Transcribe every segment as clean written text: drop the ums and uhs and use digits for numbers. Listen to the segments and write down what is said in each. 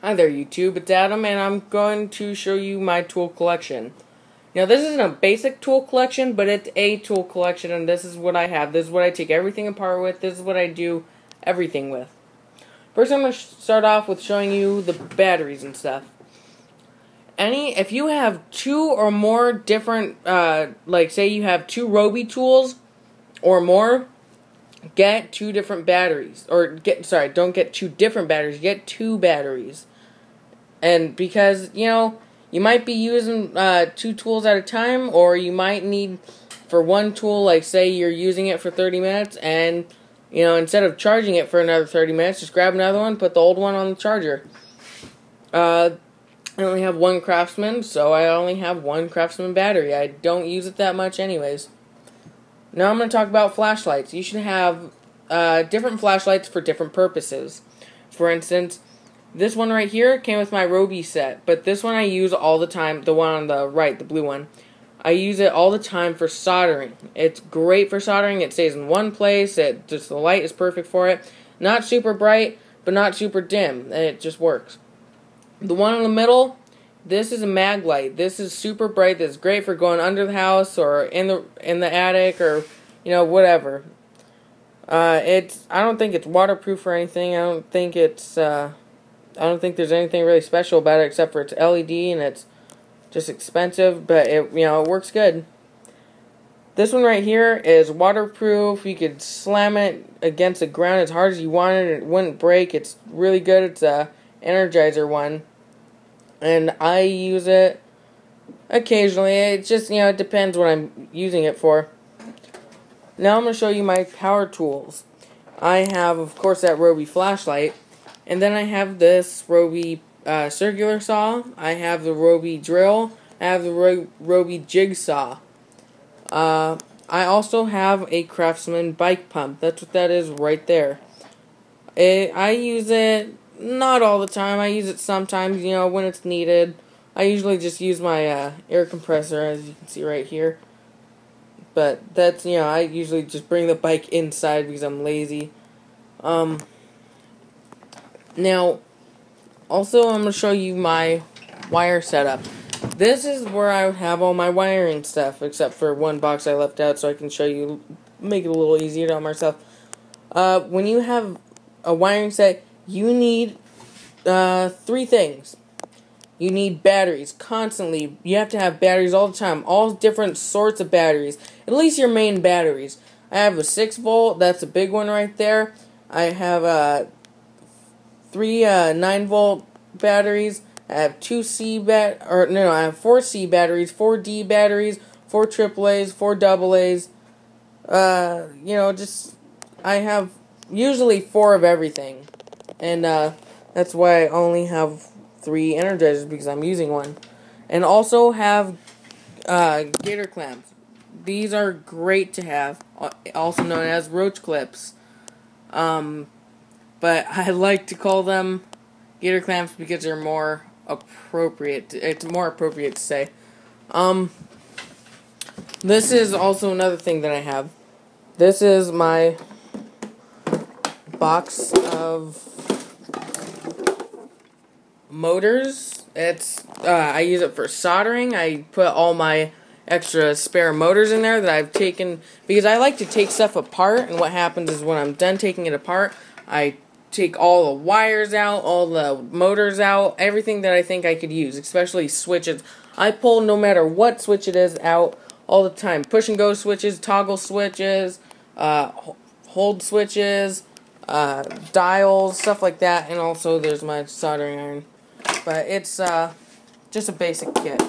Hi there YouTube, it's Adam and I'm going to show you my tool collection. Now this isn't a basic tool collection, but it's a tool collection and this is what I have. This is what I take everything apart with, this is what I do everything with. First I'm going to start off with showing you the batteries and stuff. If you have two or more different, like say you have two Ryobi tools or more, get two different batteries. Don't get two different batteries, get two batteries. And because, you might be using two tools at a time, or you might need for one tool, like say you're using it for 30 minutes, and, instead of charging it for another 30 minutes, just grab another one, put the old one on the charger. I only have one Craftsman, so I only have one Craftsman battery. I don't use it that much anyways. Now I'm going to talk about flashlights. You should have different flashlights for different purposes. For instance, this one right here came with my Ryobi set, but this one I use all the time, the one on the right, the blue one. I use it all the time for soldering. It's great for soldering. It stays in one place. The light is perfect for it. Not super bright, but not super dim, and it just works. The one in the middle, this is a mag light. This is super bright. This is great for going under the house or in the attic or whatever. I don't think it's waterproof or anything. I don't think there's anything really special about it except for it's LED and it's just expensive, but it works good. This one right here is waterproof. You could slam it against the ground as hard as you wanted and it wouldn't break. It's really good. It's a Energizer one. And I use it occasionally. It just, it depends what I'm using it for. Now I'm going to show you my power tools. I have, of course, that Ryobi flashlight. And then I have this Ryobi circular saw. I have the Ryobi drill. I have the Ryobi jigsaw. I also have a Craftsman bike pump. That's what that is right there. I use it not all the time. I use it sometimes, when it's needed. I usually just use my air compressor, as you can see right here. But that's, I usually just bring the bike inside because I'm lazy. Now, also I'm going to show you my wire setup. This is where I have all my wiring stuff, except for one box I left out so I can show you, make it a little easier on myself. When you have a wiring set, you need three things. You need batteries constantly. You have to have batteries all the time. All different sorts of batteries. At least your main batteries. I have a 6-volt. That's a big one right there. I have three 9-volt batteries. I have I have 4 C batteries, 4 D batteries, 4 AAAs, 4 AA's. I have usually 4 of everything. And that's why I only have 3 Energizers because I'm using one. And also have gator clamps. These are great to have, also known as roach clips. But I like to call them gator clamps because they're more appropriate. It's more appropriate to say. This is also another thing that I have. This is my box of motors. I use it for soldering. I put all my extra spare motors in there that I've taken because I like to take stuff apart, and what happens is when I'm done taking it apart, I take all the wires out, all the motors out, everything that I think I could use, especially switches. I pull no matter what switch it is out all the time. Push and go switches, toggle switches, hold switches, dials, stuff like that, and also there's my soldering iron. But it's just a basic kit.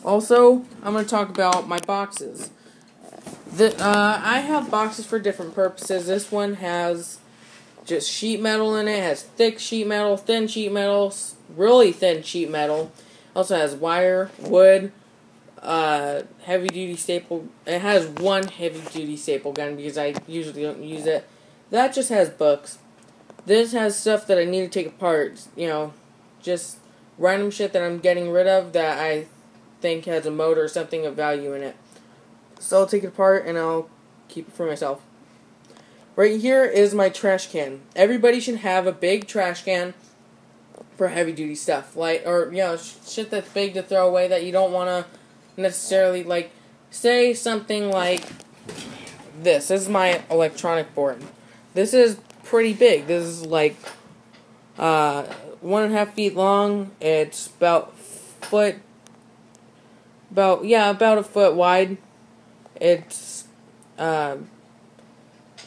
Also, I'm going to talk about my boxes. I have boxes for different purposes. This one has just sheet metal in it. It has thick sheet metal, thin sheet metal, really thin sheet metal. Also has wire, wood, heavy duty staple. It has one heavy duty staple gun because I usually don't use it. That just has books. This has stuff that I need to take apart, just random shit that I'm getting rid of that I think has a motor or something of value in it. So I'll take it apart and I'll keep it for myself. right here is my trash can. Everybody should have a big trash can for heavy duty stuff, like, or shit that's big to throw away that you don't want to necessarily, like, say something like this. This is my electronic board. This is pretty big. This is like 1.5 feet long. It's about a foot wide. It's about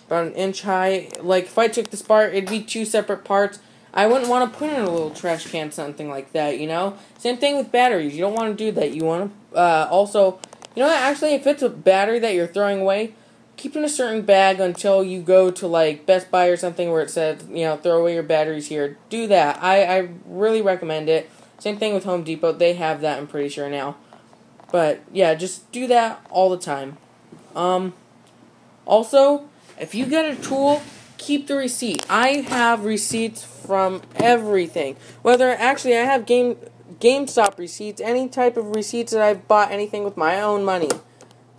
an inch high. Like, if I took this apart, it'd be 2 separate parts. I wouldn't want to put in a little trash can, something like that, you know? Same thing with batteries. You don't want to do that. You want to, also, you know what, actually, if it's a battery that you're throwing away, keep it in a certain bag until you go to, like, Best Buy or something where it says, throw away your batteries here. Do that. I really recommend it. Same thing with Home Depot. They have that, I'm pretty sure, now. But, yeah, just do that all the time. Also, if you get a tool, keep the receipt. I have receipts from everything. Actually, I have GameStop receipts, any type of receipts that I've bought anything with my own money.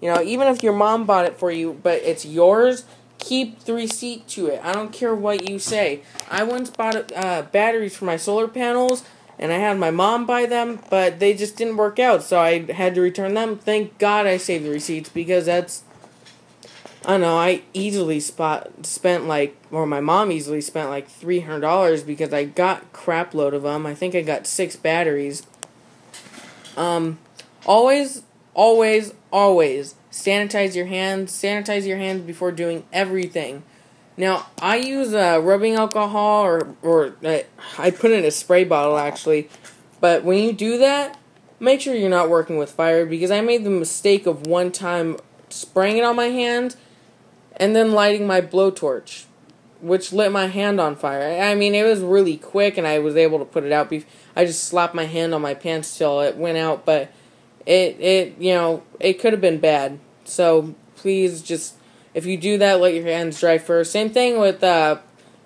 Even if your mom bought it for you, but it's yours, keep the receipt to it. I don't care what you say. I once bought batteries for my solar panels, and I had my mom buy them, but they just didn't work out, so I had to return them. Thank God I saved the receipts, because that's, I don't know, I easily spent like, or my mom easily spent like $300 because I got a crap load of them. I think I got 6 batteries. Always sanitize your hands. Sanitize your hands before doing everything. Now, I use rubbing alcohol, or I put it in a spray bottle, actually. But when you do that, make sure you're not working with fire, because I made the mistake of one time spraying it on my hand and then lighting my blowtorch, which lit my hand on fire. I mean, it was really quick, and I was able to put it out. I just slapped my hand on my pants till it went out, but it could have been bad. So please, just, if you do that, let your hands dry first. Same thing with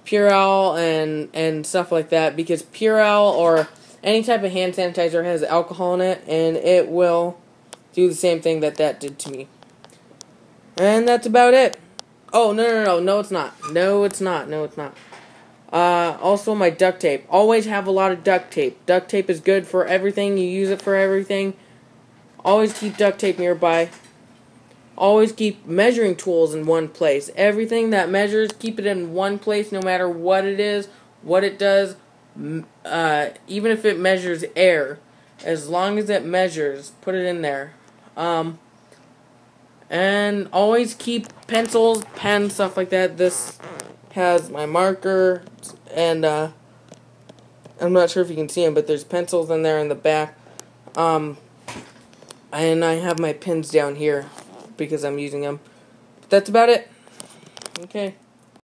Purell and stuff like that, because Purell or any type of hand sanitizer has alcohol in it, and it will do the same thing that did to me. And that's about it. Oh, no, it's not. No, it's not. Also, my duct tape. Always have a lot of duct tape. Duct tape is good for everything. You use it for everything. Always keep duct tape nearby. Always keep measuring tools in one place. Everything that measures, keep it in one place, no matter what it is, what it does. Even if it measures air, as long as it measures, put it in there. And always keep pencils, pens, stuff like that. This has my marker, and I'm not sure if you can see them, but there's pencils in there in the back. And I have my pins down here because I'm using them. But that's about it. Okay.